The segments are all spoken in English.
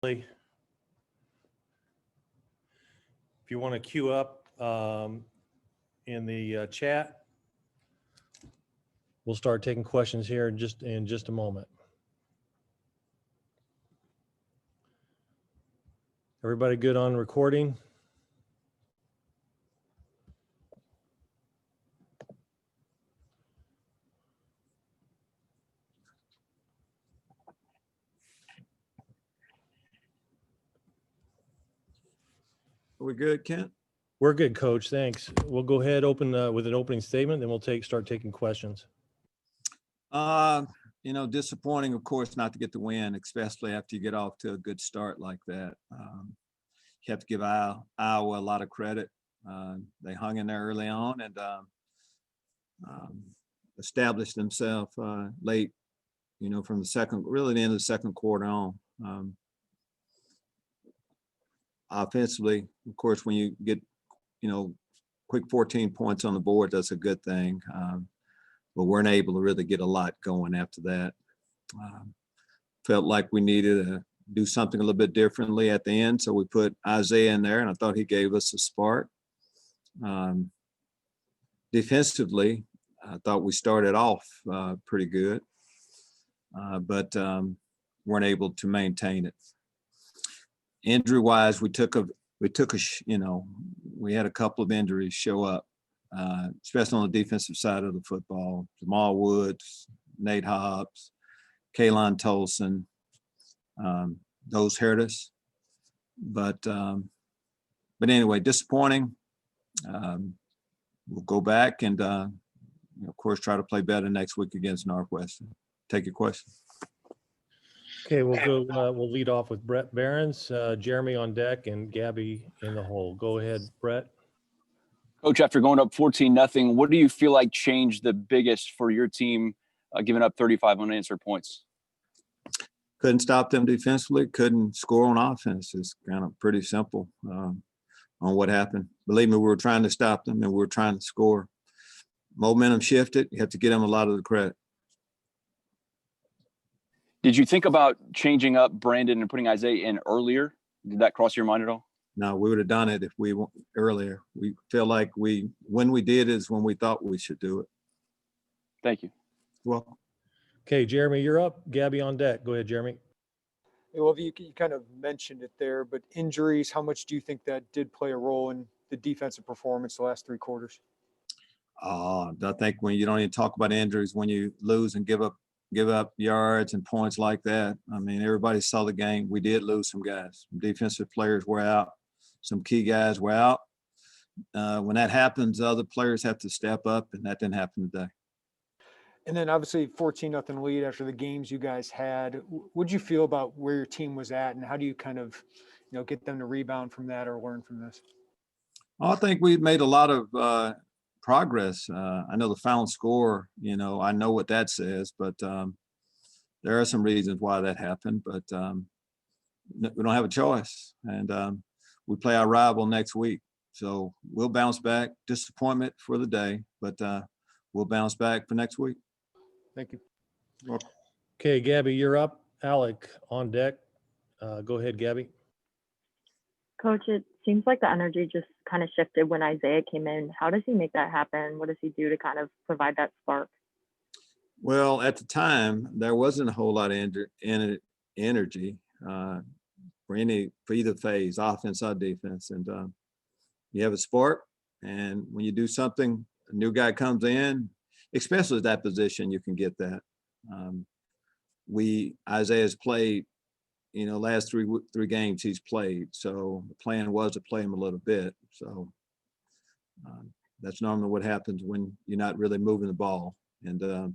If you want to queue up in the chat, we'll start taking questions here in just a moment. Everybody good on recording? Are we good, Kent? We're good, Coach. Thanks. We'll go ahead, open with an opening statement, then we'll start taking questions. Disappointing, of course, not to get the win, especially after you get off to a good start like that. You have to give Iowa a lot of credit. They hung in there early on and established themselves late, from the end of the second quarter on. Offensively, of course, when you get, quick 14 points on the board, that's a good thing. But weren't able to really get a lot going after that. Felt like we needed to do something a little bit differently at the end. So we put Isaiah in there and I thought he gave us a spark. Defensively, I thought we started off pretty good, but weren't able to maintain it. Injury-wise, we had a couple of injuries show up, especially on the defensive side of the football. Jamal Woods, Nate Hobbs, Kaylon Tolson, those hurt us. But anyway, disappointing. We'll go back and, of course, try to play better next week against Northwestern. Take your question. Okay, we'll lead off with Brett Behrens, Jeremy on deck, and Gabby in the hole. Go ahead, Brett. Coach, after going up 14-0, what do you feel like changed the biggest for your team, giving up 35 unanswered points? Couldn't stop them defensively, couldn't score on offense. It's kind of pretty simple on what happened. Believe me, we were trying to stop them and we were trying to score. Momentum shifted. You have to give them a lot of the credit. Did you think about changing up Brandon and putting Isaiah in earlier? Did that cross your mind at all? No, we would have done it if we went earlier. We feel like when we did is when we thought we should do it. Thank you. Well, okay, Jeremy, you're up. Gabby on deck. Go ahead, Jeremy. Hey, Lovie, you kind of mentioned it there, but injuries, how much do you think that did play a role in the defensive performance the last three quarters? I think when you don't even talk about injuries, when you lose and give up yards and points like that. I mean, everybody saw the game. We did lose some guys. Some defensive players were out. Some key guys were out. When that happens, other players have to step up, and that didn't happen today. And then obviously 14-0 lead after the games you guys had. What did you feel about where your team was at, and how do you kind of, get them to rebound from that or learn from this? I think we made a lot of progress. I know the final score, I know what that says, but there are some reasons why that happened, but we don't have a choice. And we play our rival next week. So we'll bounce back. Disappointment for the day, but we'll bounce back for next week. Thank you. Okay, Gabby, you're up. Alec on deck. Go ahead, Gabby. Coach, it seems like the energy just kind of shifted when Isaiah came in. How does he make that happen? What does he do to kind of provide that spark? Well, at the time, there wasn't a whole lot of energy for either phase, offense or defense. And you have a spark, and when you do something, a new guy comes in, especially at that position, you can get that. Isaiah's played, last three games he's played. So the plan was to play him a little bit. So that's normally what happens when you're not really moving the ball. And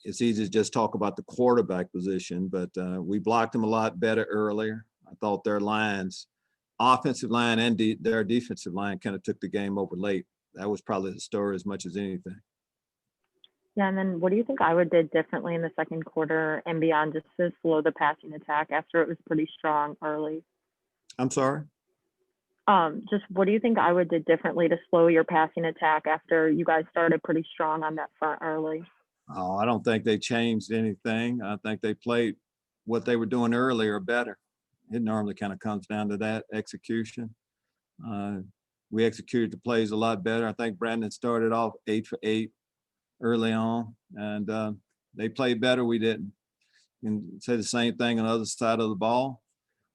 it's easy to just talk about the quarterback position, but we blocked them a lot better earlier. I thought their lines, offensive line and their defensive line, kind of took the game over late. That was probably the story as much as anything. Yeah, and then what do you think Iowa did differently in the second quarter and beyond, just to slow the passing attack after it was pretty strong early? I'm sorry? Just what do you think Iowa did differently to slow your passing attack after you guys started pretty strong on that front early? Oh, I don't think they changed anything. I think they played what they were doing earlier better. it normally kind of comes down to that execution. We executed the plays a lot better. I think Brandon started off 8 for 8 early on, and they played better. We didn't. And say the same thing on the other side of the ball.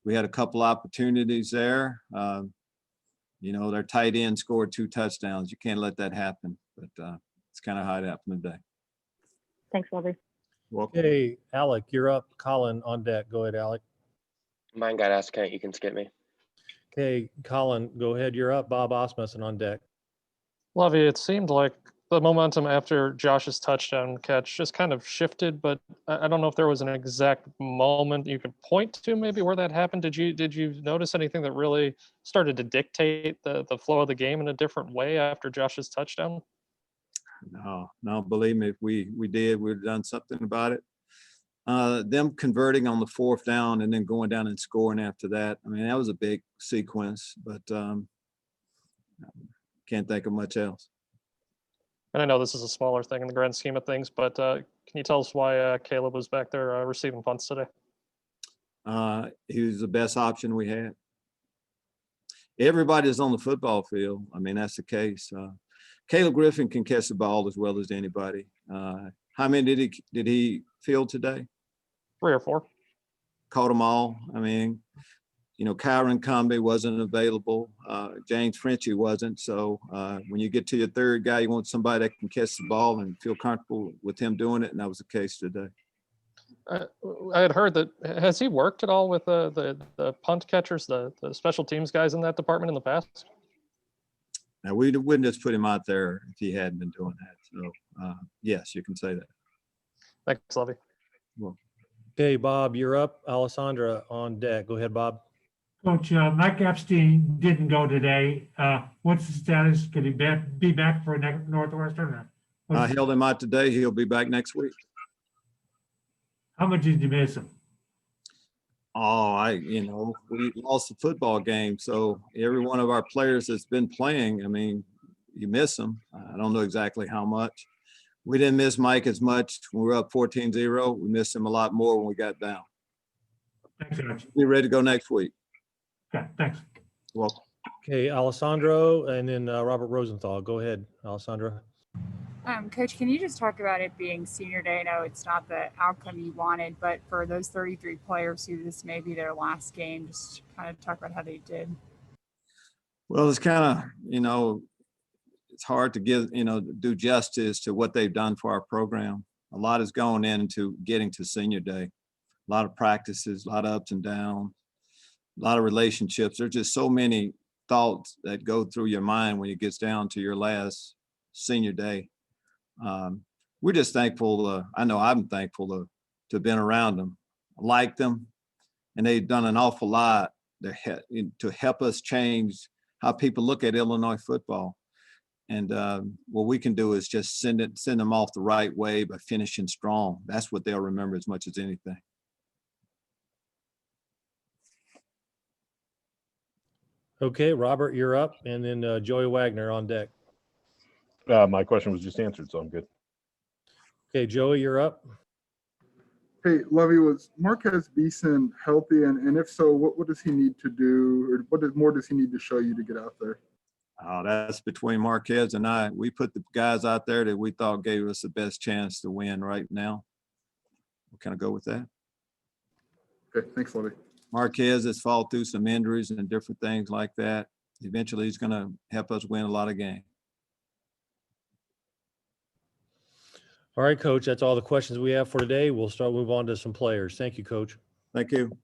We had a couple opportunities there. Their tight end scored 2 touchdowns. You can't let that happen, but it's kind of how it happened today. Thanks, Lovie. Welcome. Okay, Alec, you're up. Colin on deck. Go ahead, Alec. Mine got asked, Kent. You can skip me. Okay, Colin, go ahead. You're up. Bob Osmussen on deck. Lovie, it seemed like the momentum after Josh's touchdown catch just kind of shifted, but I don't know if there was an exact moment you could point to maybe where that happened. Did you notice anything that really started to dictate the flow of the game in a different way after Josh's touchdown? No, believe me, if we did, we'd have done something about it. Them converting on the 4th down and then going down and scoring after that. I mean, that was a big sequence, but can't think of much else. And I know this is a smaller thing in the grand scheme of things, but can you tell us why Caleb was back there receiving punts today? He was the best option we had. Everybody's on the football field. I mean, that's the case. Caleb Griffin can catch the ball as well as anybody. How many did he field today? 3 or 4. Caught them all. I mean, Kyron Combe wasn't available. James Frenchie wasn't. So when you get to your 3rd guy, you want somebody that can catch the ball and feel comfortable with him doing it. And that was the case today. I had heard that. Has he worked at all with the punt catchers, the special teams guys in that department in the past? Now, we wouldn't just put him out there if he hadn't been doing that. So, yes, you can say that. Thanks, Lovie. Well, Okay, Bob, you're up. Alessandra on deck. Go ahead, Bob. Coach, Mike Epstein didn't go today. What's the status? Could he be back for Northwestern? I held him out today. He'll be back next week. How much did you miss him? Oh, we lost the football game. So every one of our players that's been playing, I mean, you miss them. I don't know exactly how much. We didn't miss Mike as much when we were up 14-0. We missed him a lot more when we got down. Thanks, Coach. We're ready to go next week. Okay, thanks. You're welcome. Okay, Alessandro and then Robert Rosenthal. Go ahead, Alessandro. Coach, can you just talk about it being senior day? I know it's not the outcome you wanted, but for those 33 players who this may be their last game, just kind of talk about how they did. Well, it's kind of, it's hard to do justice to what they've done for our program. A lot is going into getting to senior day. A lot of practices, a lot of ups and downs, a lot of relationships. There's just so many thoughts that go through your mind when it gets down to your last senior day. We're just thankful. I know I'm thankful to have been around them, like them, and they've done an awful lot to help us change how people look at Illinois football. And what we can do is just send them off the right way by finishing strong. That's what they'll remember as much as anything. Okay, Robert, you're up. And then Joey Wagner on deck. My question was just answered, so I'm good. Okay, Joey, you're up. Hey, Lovie, was Marquez Beeson healthy? And if so, what does he need to do, or what more does he need to show you to get out there? That's between Marquez and I. We put the guys out there that we thought gave us the best chance to win right now. We'll kind of go with that. Okay, thanks, Lovie. Marquez has fought through some injuries and different things like that. Eventually, he's going to help us win a lot of games. All right, Coach, that's all the questions we have for today. We'll move on to some players. Thank you, Coach. Thank you.